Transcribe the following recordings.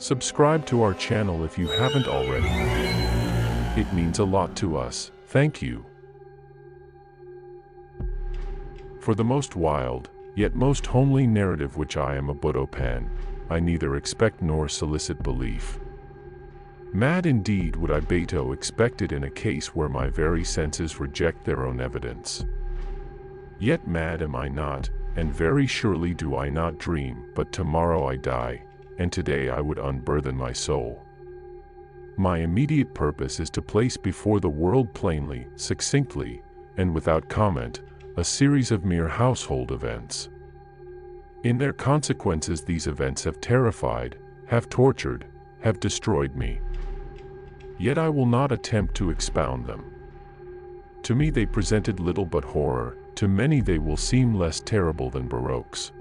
Subscribe to our channel if you haven't already. It means a lot to us. Thank you. For the most wild, yet most homely narrative which I am about to open, I neither expect nor solicit belief. Mad indeed would I be to expect it in a case where my very senses reject their own evidence. Yet mad am I not, and very surely do I not dream, but tomorrow I die, and today I would unburthen my soul. My immediate purpose is to place before the world plainly, succinctly, and without comment, a series of mere household events. In their consequences these events have terrified, have tortured, have destroyed me. Yet I will not attempt to expound them. To me they presented little but horror, to many they will seem less terrible than Baroque's.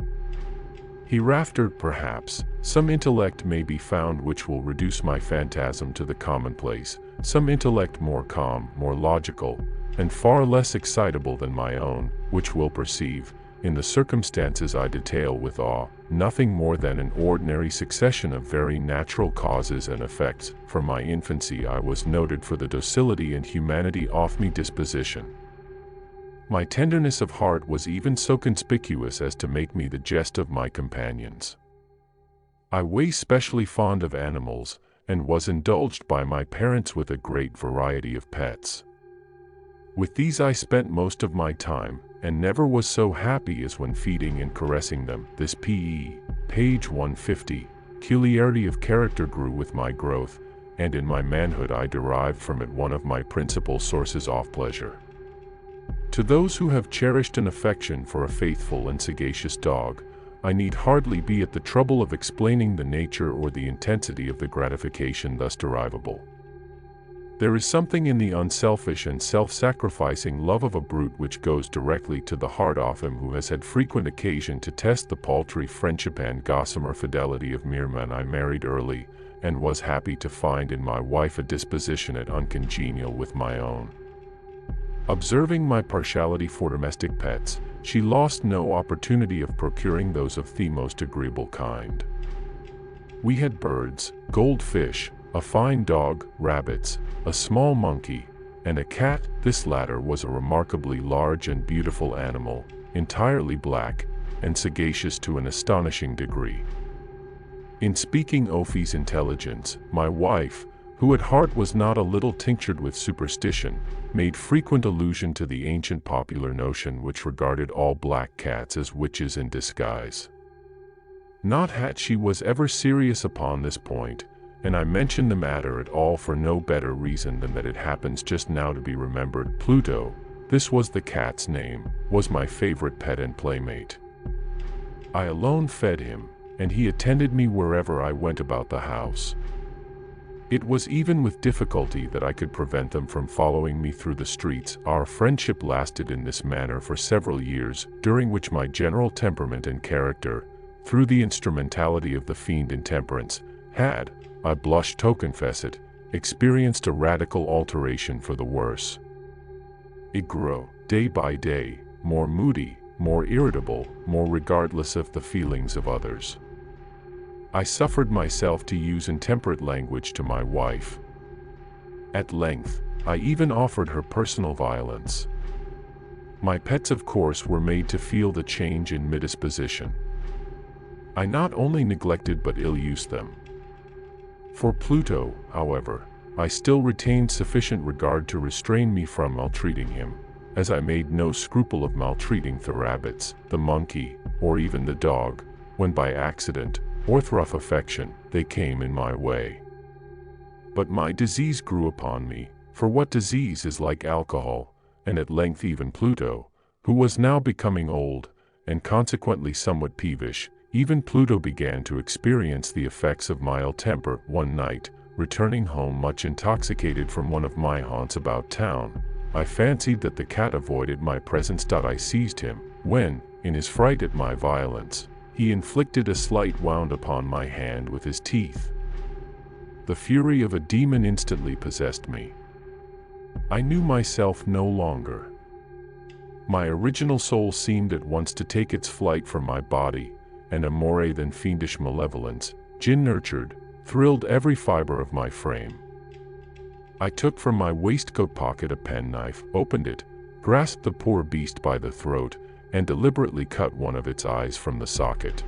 Hereafter, perhaps, some intellect may be found which will reduce my phantasm to the commonplace, some intellect more calm, more logical, and far less excitable than my own, which will perceive, in the circumstances I detail with awe, nothing more than an ordinary succession of very natural causes and effects. From my infancy I was noted for the docility and humanity of me disposition. My tenderness of heart was even so conspicuous as to make me the jest of my companions. I was specially fond of animals, and was indulged by my parents with a great variety of pets. With these I spent most of my time, and never was so happy as when feeding and caressing them. This page 150, peculiarity of character grew with my growth, and in my manhood I derived from it one of my principal sources of pleasure. To those who have cherished an affection for a faithful and sagacious dog, I need hardly be at the trouble of explaining the nature or the intensity of the gratification thus derivable. There is something in the unselfish and self-sacrificing love of a brute which goes directly to the heart of him who has had frequent occasion to test the paltry friendship and gossamer fidelity of mere men. I married early, and was happy to find in my wife a disposition at uncongenial with my own. Observing my partiality for domestic pets, she lost no opportunity of procuring those of the most agreeable kind. We had birds, goldfish, a fine dog, rabbits, a small monkey, and a cat. This latter was a remarkably large and beautiful animal, entirely black, and sagacious to an astonishing degree. In speaking of his intelligence, my wife, who at heart was not a little tinctured with superstition, made frequent allusion to the ancient popular notion which regarded all black cats as witches in disguise. Not that she was ever serious upon this point, and I mention the matter at all for no better reason than that it happens just now to be remembered. Pluto, this was the cat's name, was my favorite pet and playmate. I alone fed him, and he attended me wherever I went about the house. It was even with difficulty that I could prevent them from following me through the streets. Our friendship lasted in this manner for several years, during which my general temperament and character, through the instrumentality of the fiend intemperance, had, I blush to confess it, experienced a radical alteration for the worse. It grew, day by day, more moody, more irritable, more regardless of the feelings of others. I suffered myself to use intemperate language to my wife. At length, I even offered her personal violence. My pets of course were made to feel the change in my disposition. I not only neglected but ill-used them. For Pluto, however, I still retained sufficient regard to restrain me from maltreating him, as I made no scruple of maltreating the rabbits, the monkey, or even the dog, when by accident, or through rough affection, they came in my way. But my disease grew upon me, for what disease is like alcohol, and at length even Pluto, who was now becoming old, and consequently somewhat peevish, even Pluto began to experience the effects of my ill temper. One night, returning home much intoxicated from one of my haunts about town, I fancied that the cat avoided my presence. I seized him, when, in his fright at my violence, he inflicted a slight wound upon my hand with his teeth. The fury of a demon instantly possessed me. I knew myself no longer. My original soul seemed at once to take its flight from my body, and a more than fiendish malevolence, gin-nurtured, thrilled every fiber of my frame. I took from my waistcoat pocket a penknife, opened it, grasped the poor beast by the throat, and deliberately cut one of its eyes from the socket.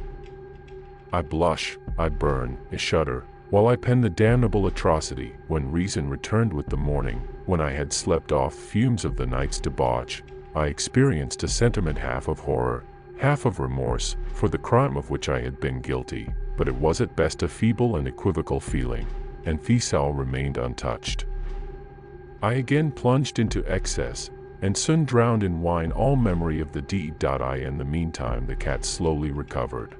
I blush, I burn, I shudder, while I pen the damnable atrocity, when reason returned with the morning, when I had slept off fumes of the night's debauch, I experienced a sentiment half of horror, half of remorse, for the crime of which I had been guilty, but it was at best a feeble and equivocal feeling, and Thesaul remained untouched. I again plunged into excess, and soon drowned in wine all memory of the deed. In the meantime the cat slowly recovered.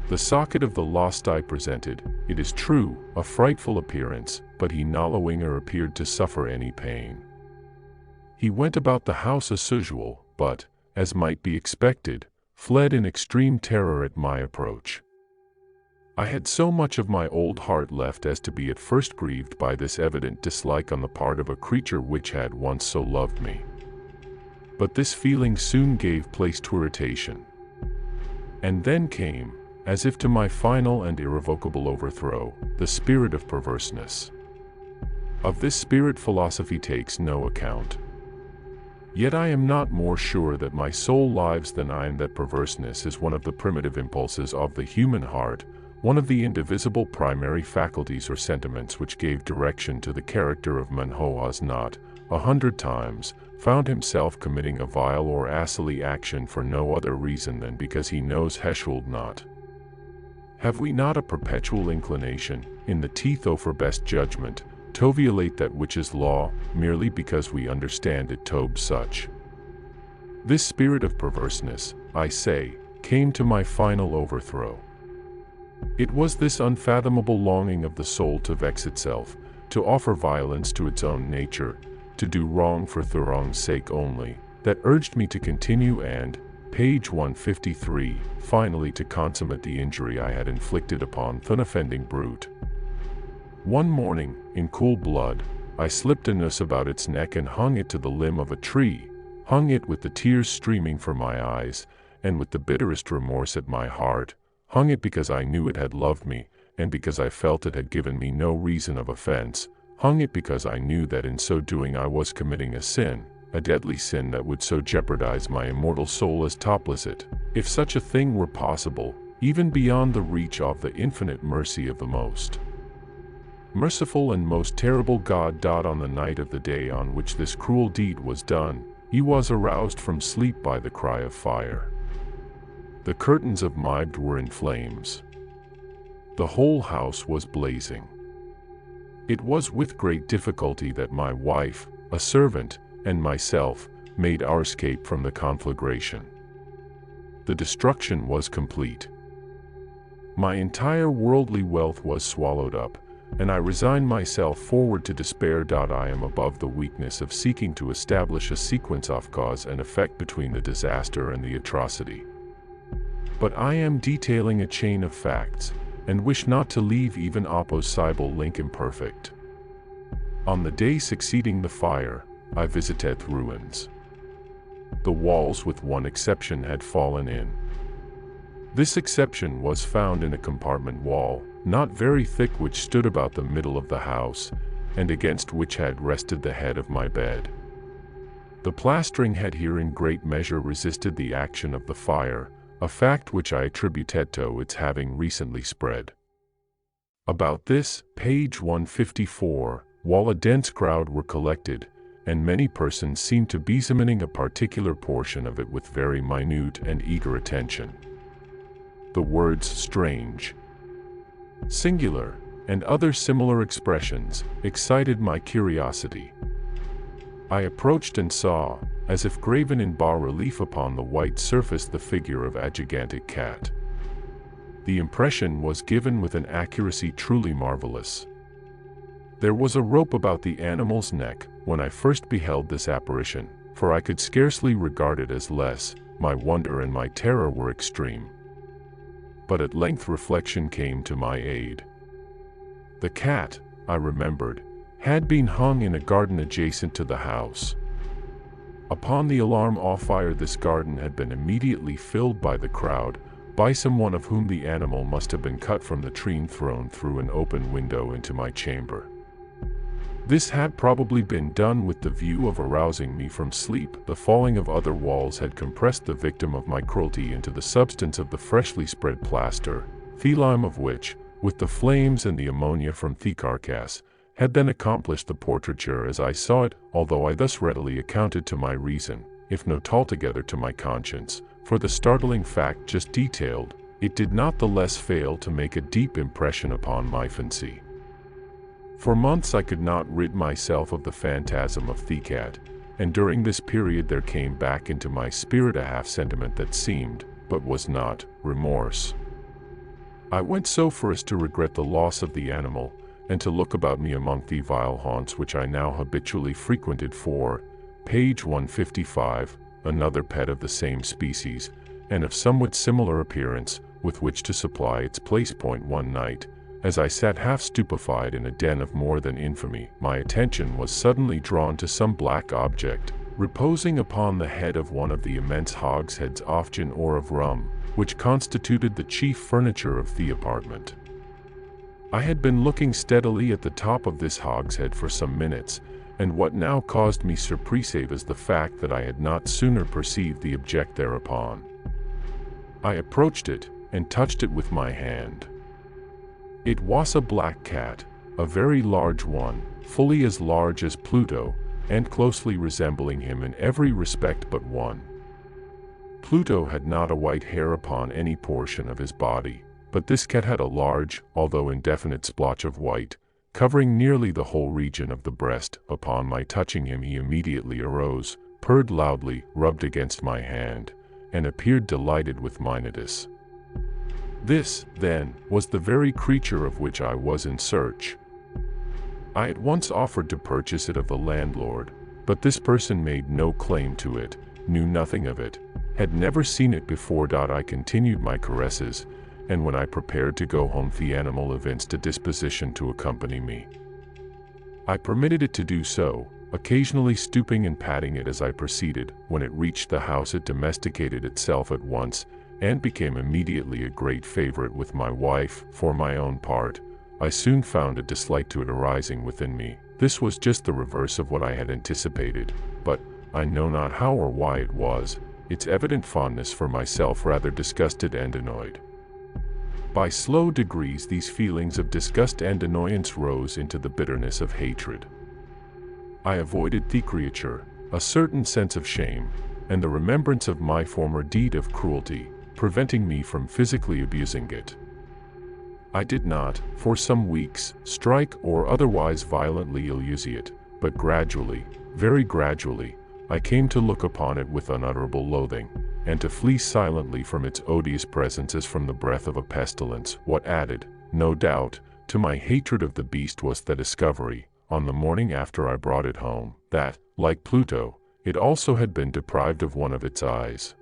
The socket of the lost eye presented, it is true, a frightful appearance, but he no longer appeared to suffer any pain. He went about the house as usual, but, as might be expected, fled in extreme terror at my approach. I had so much of my old heart left as to be at first grieved by this evident dislike on the part of a creature which had once so loved me. But this feeling soon gave place to irritation. And then came, as if to my final and irrevocable overthrow, the spirit of perverseness. Of this spirit philosophy takes no account. Yet I am not more sure that my soul lives than I am that perverseness is one of the primitive impulses of the human heart, one of the indivisible primary faculties or sentiments which gave direction to the character of man who has not, 100 times, found himself committing a vile or asily action for no other reason than because he knows he should not. Have we not a perpetual inclination, in the teeth for best judgment, to violate that which is law, merely because we understand it to be such? This spirit of perverseness, I say, came to my final overthrow. It was this unfathomable longing of the soul to vex itself, to offer violence to its own nature, to do wrong for the wrong's sake only, that urged me to continue and, page 153, finally to consummate the injury I had inflicted upon the unoffending brute. One morning, in cool blood, I slipped a noose about its neck and hung it to the limb of a tree, hung it with the tears streaming from my eyes, and with the bitterest remorse at my heart, hung it because I knew it had loved me, and because I felt it had given me no reason of offense, hung it because I knew that in so doing I was committing a sin, a deadly sin that would so jeopardize my immortal soul as topless it, if such a thing were possible, even beyond the reach of the infinite mercy of the most merciful and most terrible God. On the night of the day on which this cruel deed was done, he was aroused from sleep by the cry of fire. The curtains of my bed were in flames. The whole house was blazing. It was with great difficulty that my wife, a servant, and myself made our escape from the conflagration. The destruction was complete. My entire worldly wealth was swallowed up, and I resigned myself forward to despair. I am above the weakness of seeking to establish a sequence of cause and effect between the disaster and the atrocity. But I am detailing a chain of facts, and wish not to leave even a possible link imperfect. On the day succeeding the fire, I visited the ruins. The walls, with one exception, had fallen in. This exception was found in a compartment wall, not very thick, which stood about the middle of the house, and against which had rested the head of my bed. The plastering had here in great measure resisted the action of the fire, a fact which I attributed to its having recently spread. About this, page 154, while a dense crowd were collected, and many persons seemed to be examining a particular portion of it with very minute and eager attention. The words strange, singular, and other similar expressions excited my curiosity. I approached and saw, as if graven in bas-relief upon the white surface, the figure of a gigantic cat. The impression was given with an accuracy truly marvelous. There was a rope about the animal's neck when I first beheld this apparition, for I could scarcely regard it as less. My wonder and my terror were extreme. But at length reflection came to my aid. The cat, I remembered, had been hung in a garden adjacent to the house. Upon the alarm of fire, this garden had been immediately filled by the crowd, by someone of whom the animal must have been cut from the tree and thrown through an open window into my chamber. This had probably been done with the view of arousing me from sleep. The falling of other walls had compressed the victim of my cruelty into the substance of the freshly spread plaster, the lime of which, with the flames and the ammonia from the carcass, had then accomplished the portraiture as I saw it, although I thus readily accounted to my reason, if not altogether to my conscience, for the startling fact just detailed, it did not the less fail to make a deep impression upon my fancy. For months I could not rid myself of the phantasm of the cat, and during this period there came back into my spirit a half-sentiment that seemed, but was not, remorse. I went so far as to regret the loss of the animal, and to look about me among the vile haunts which I now habitually frequented for, page 155, another pet of the same species, and of somewhat similar appearance, with which to supply its place. One night, as I sat half stupefied in a den of more than infamy, my attention was suddenly drawn to some black object, reposing upon the head of one of the immense hogsheads of gin or of rum, which constituted the chief furniture of the apartment. I had been looking steadily at the top of this hogshead for some minutes, and what now caused me surprise was the fact that I had not sooner perceived the object thereupon. I approached it, and touched it with my hand. It was a black cat, a very large one, fully as large as Pluto, and closely resembling him in every respect but one. Pluto had not a white hair upon any portion of his body, but this cat had a large, although indefinite splotch of white, covering nearly the whole region of the breast. Upon my touching him he immediately arose, purred loudly, rubbed against my hand, and appeared delighted with minitus. This, then, was the very creature of which I was in search. I at once offered to purchase it of the landlord, but this person made no claim to it, knew nothing of it, had never seen it before. I continued my caresses, and when I prepared to go home the animal evinced a disposition to accompany me. I permitted it to do so, occasionally stooping and patting it as I proceeded. When it reached the house it domesticated itself at once, and became immediately a great favorite with my wife. For my own part, I soon found a dislike to it arising within me. This was just the reverse of what I had anticipated, but, I know not how or why it was, its evident fondness for myself rather disgusted and annoyed. By slow degrees these feelings of disgust and annoyance rose into the bitterness of hatred. I avoided the creature, a certain sense of shame, and the remembrance of my former deed of cruelty, preventing me from physically abusing it. I did not, for some weeks, strike or otherwise violently ill-use it, but gradually, very gradually, I came to look upon it with unutterable loathing, and to flee silently from its odious presence as from the breath of a pestilence. What added, no doubt, to my hatred of the beast was the discovery, on the morning after I brought it home, that, like Pluto, it also had been deprived of one of its eyes.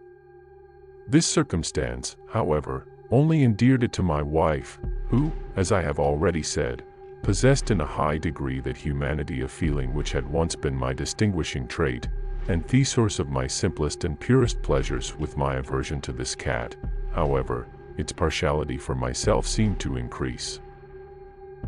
This circumstance, however, only endeared it to my wife, who, as I have already said, possessed in a high degree that humanity of feeling which had once been my distinguishing trait, and the source of my simplest and purest pleasures. With my aversion to this cat, however, its partiality for myself seemed to increase.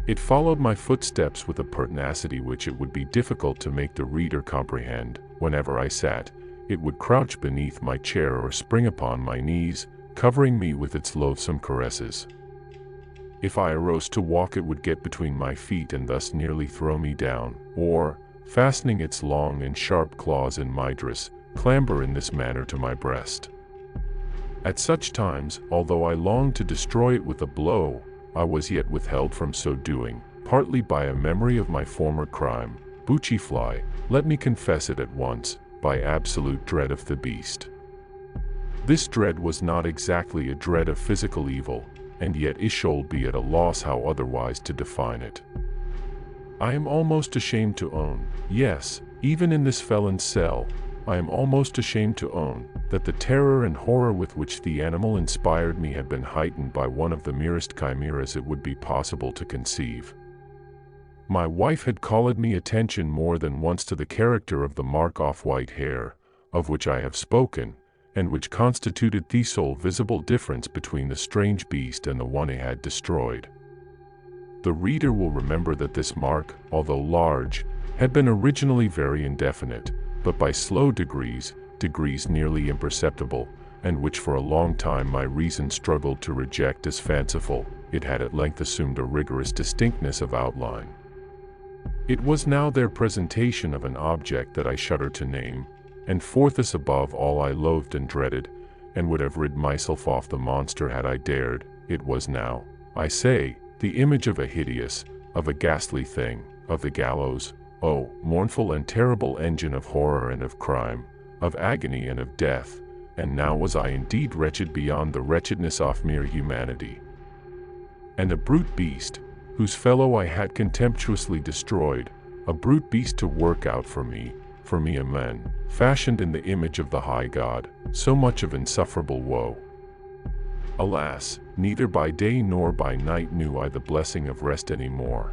It followed my footsteps with a pertinacity which it would be difficult to make the reader comprehend. Whenever I sat, it would crouch beneath my chair or spring upon my knees, covering me with its loathsome caresses. If I arose to walk it would get between my feet and thus nearly throw me down, or, fastening its long and sharp claws in my dress, clamber in this manner to my breast. At such times, although I longed to destroy it with a blow, I was yet withheld from so doing, partly by a memory of my former crime, Buchyfly, let me confess it at once, by absolute dread of the beast. This dread was not exactly a dread of physical evil, and yet I should be at a loss how otherwise to define it. I am almost ashamed to own, yes, even in this felon's cell, I am almost ashamed to own, that the terror and horror with which the animal inspired me had been heightened by one of the merest chimeras it would be possible to conceive. My wife had called me attention more than once to the character of the mark off white hair, of which I have spoken, and which constituted the sole visible difference between the strange beast and the one I had destroyed. The reader will remember that this mark, although large, had been originally very indefinite, but by slow degrees nearly imperceptible, and which for a long time my reason struggled to reject as fanciful, it had at length assumed a rigorous distinctness of outline. It was now their presentation of an object that I shudder to name, and forthus above all I loathed and dreaded, and would have rid myself off the monster had I dared. It was now, I say, the image of a hideous, of a ghastly thing, of the gallows, oh, mournful and terrible engine of horror and of crime, of agony and of death, and now was I indeed wretched beyond the wretchedness of mere humanity. And a brute beast, whose fellow I had contemptuously destroyed, a brute beast to work out for me a man, fashioned in the image of the high God, so much of insufferable woe. Alas, neither by day nor by night knew I the blessing of rest any more.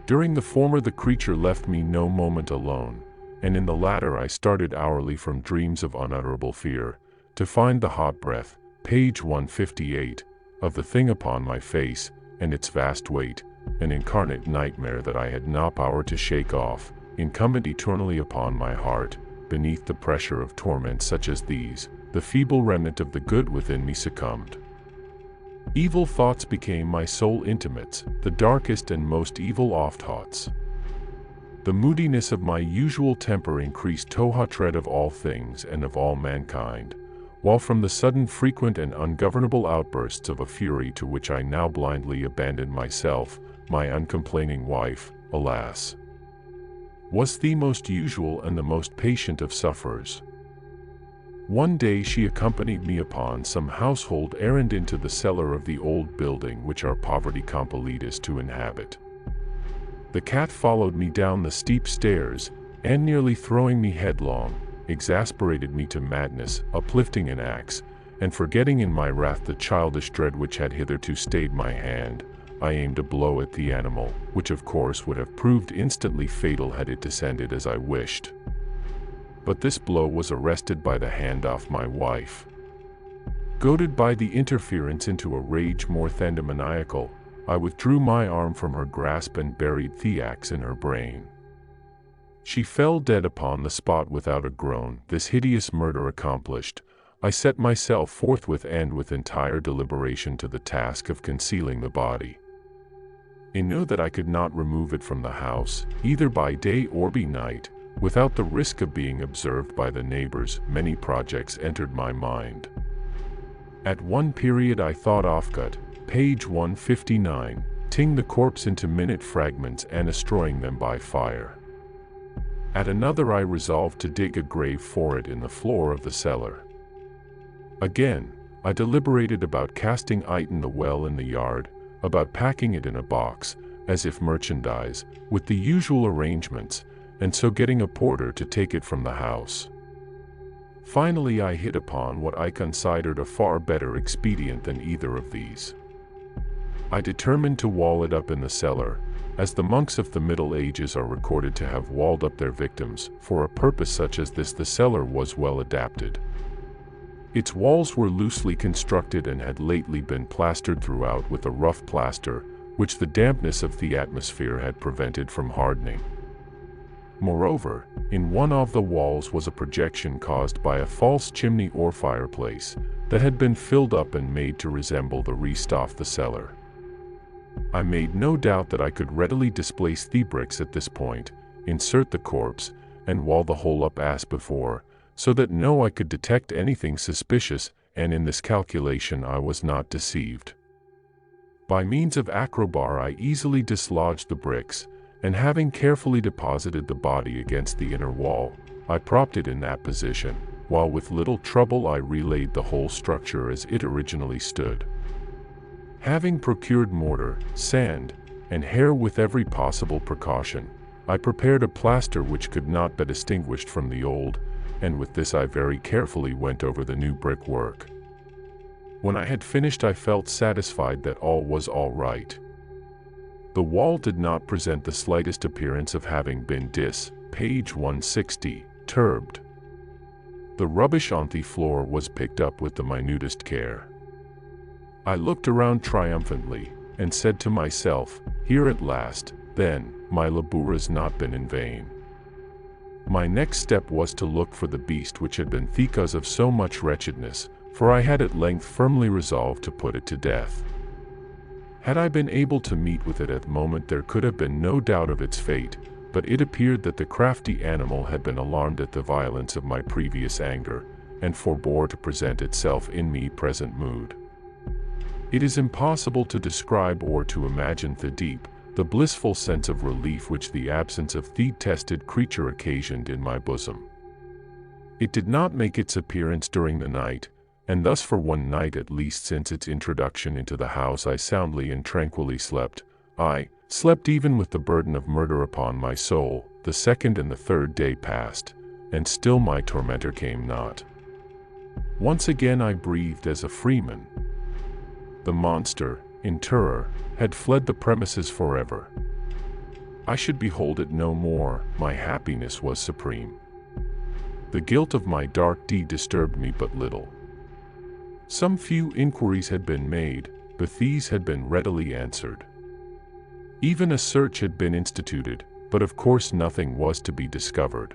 During the former the creature left me no moment alone, and in the latter I started hourly from dreams of unutterable fear, to find the hot breath, page 158, of the thing upon my face, and its vast weight, an incarnate nightmare that I had no power to shake off, incumbent eternally upon my heart. Beneath the pressure of torments such as these, the feeble remnant of the good within me succumbed. Evil thoughts became my sole intimates, the darkest and most evil oft-thoughts. The moodiness of my usual temper increased to hatred of all things and of all mankind, while from the sudden frequent and ungovernable outbursts of a fury to which I now blindly abandoned myself, my uncomplaining wife, alas, was the most usual and the most patient of sufferers. One day she accompanied me upon some household errand into the cellar of the old building which our poverty compelled us to inhabit. The cat followed me down the steep stairs, and nearly throwing me headlong, exasperated me to madness, uplifting an axe, and forgetting in my wrath the childish dread which had hitherto stayed my hand, I aimed a blow at the animal, which of course would have proved instantly fatal had it descended as I wished. But this blow was arrested by the hand of my wife. Goaded by the interference into a rage more than demoniacal, I withdrew my arm from her grasp and buried the axe in her brain. She fell dead upon the spot without a groan. This hideous murder accomplished, I set myself forthwith and with entire deliberation to the task of concealing the body. I knew that I could not remove it from the house, either by day or by night, without the risk of being observed by the neighbors. Many projects entered my mind. At one period I thought of page 159, ting the corpse into minute fragments and destroying them by fire. At another I resolved to dig a grave for it in the floor of the cellar. Again, I deliberated about casting it in the well in the yard, about packing it in a box, as if merchandise, with the usual arrangements, and so getting a porter to take it from the house. Finally I hit upon what I considered a far better expedient than either of these. I determined to wall it up in the cellar, as the monks of the Middle Ages are recorded to have walled up their victims. For a purpose such as this the cellar was well adapted. Its walls were loosely constructed and had lately been plastered throughout with a rough plaster, which the dampness of the atmosphere had prevented from hardening. Moreover, in one of the walls was a projection caused by a false chimney or fireplace, that had been filled up and made to resemble the rest of the cellar. I made no doubt that I could readily displace the bricks at this point, insert the corpse, and wall the whole up as before, so that no eye could detect anything suspicious, and in this calculation I was not deceived. By means of acrobar I easily dislodged the bricks, and having carefully deposited the body against the inner wall, I propped it in that position, while with little trouble I relaid the whole structure as it originally stood. Having procured mortar, sand, and hair with every possible precaution, I prepared a plaster which could not be distinguished from the old, and with this I very carefully went over the new brickwork. When I had finished I felt satisfied that all was all right. The wall did not present the slightest appearance of having been page 160, turbed. The rubbish on the floor was picked up with the minutest care. I looked around triumphantly, and said to myself, here at last, then, my labour has not been in vain. My next step was to look for the beast which had been the cause of so much wretchedness, for I had at length firmly resolved to put it to death. Had I been able to meet with it at the moment, there could have been no doubt of its fate, but it appeared that the crafty animal had been alarmed at the violence of my previous anger, and forbore to present itself in me present mood. It is impossible to describe or to imagine the deep, the blissful sense of relief which the absence of the detested creature occasioned in my bosom. It did not make its appearance during the night, and thus for one night at least since its introduction into the house I soundly and tranquilly slept. I slept even with the burden of murder upon my soul. The second and the third day passed, and still my tormentor came not. Once again I breathed as a freeman. The monster, in terror, had fled the premises forever. I should behold it no more. My happiness was supreme. The guilt of my dark deed disturbed me but little. Some few inquiries had been made, but these had been readily answered. Even a search had been instituted, but of course nothing was to be discovered.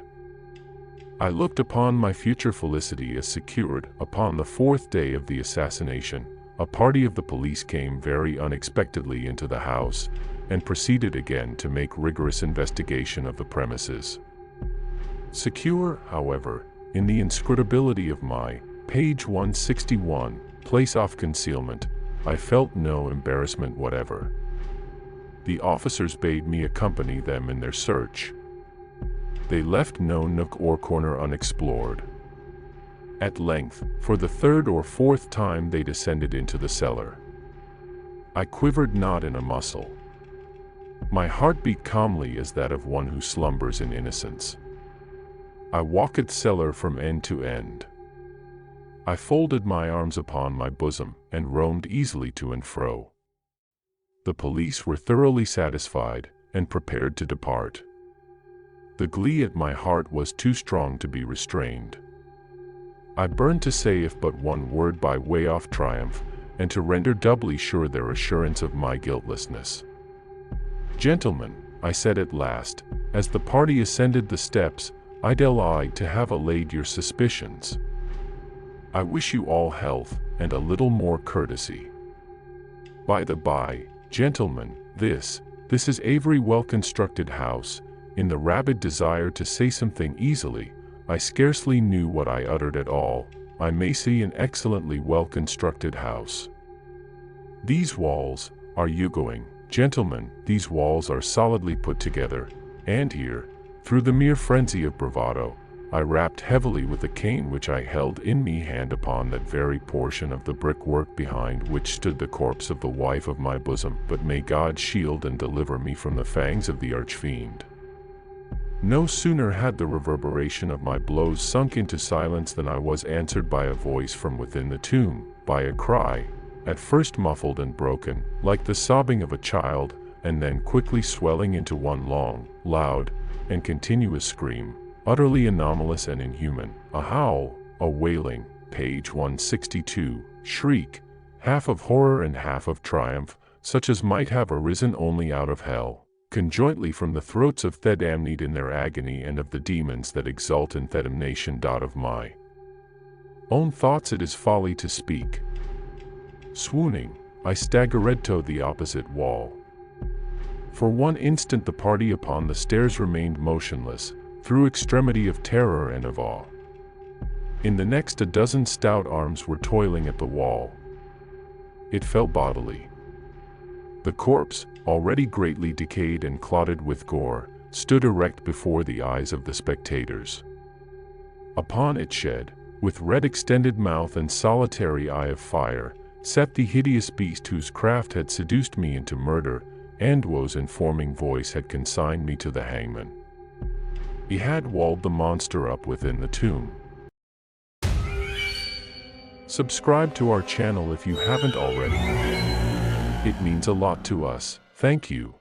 I looked upon my future felicity as secured. Upon the fourth day of the assassination, a party of the police came very unexpectedly into the house, and proceeded again to make rigorous investigation of the premises. Secure, however, in the inscrutability of my, page 161, place of concealment, I felt no embarrassment whatever. The officers bade me accompany them in their search. They left no nook or corner unexplored. At length, for the third or fourth time they descended into the cellar. I quivered not in a muscle. My heart beat calmly as that of one who slumbers in innocence. I walked cellar from end to end. I folded my arms upon my bosom, and roamed easily to and fro. The police were thoroughly satisfied, and prepared to depart. The glee at my heart was too strong to be restrained. I burned to say if but one word by way of triumph, and to render doubly sure their assurance of my guiltlessness. Gentlemen, I said at last, as the party ascended the steps, I delight to have allayed your suspicions. I wish you all health, and a little more courtesy. By the by, gentlemen, this is a very well-constructed house. In the rabid desire to say something easily, I scarcely knew what I uttered at all. I may say an excellently well-constructed house. These walls, are you going, gentlemen, these walls are solidly put together, and here, through the mere frenzy of bravado, I rapped heavily with the cane which I held in me hand upon that very portion of the brickwork behind which stood the corpse of the wife of my bosom. But may God shield and deliver me from the fangs of the archfiend. No sooner had the reverberation of my blows sunk into silence than I was answered by a voice from within the tomb, by a cry, at first muffled and broken, like the sobbing of a child, and then quickly swelling into one long, loud, and continuous scream, utterly anomalous and inhuman, a howl, a wailing, page 162, shriek, half of horror and half of triumph, such as might have arisen only out of hell, conjointly from the throats of the damned in their agony and of the demons that exult in the damnation. Of my own thoughts it is folly to speak. Swooning, I staggered to the opposite wall. For one instant the party upon the stairs remained motionless, through extremity of terror and of awe. In the next a dozen stout arms were toiling at the wall. It fell bodily. The corpse, already greatly decayed and clotted with gore, stood erect before the eyes of the spectators. Upon it shed, with red extended mouth and solitary eye of fire, sat the hideous beast whose craft had seduced me into murder, and woe's informing voice had consigned me to the hangman. He had walled the monster up within the tomb. Subscribe to our channel if you haven't already. It means a lot to us. Thank you.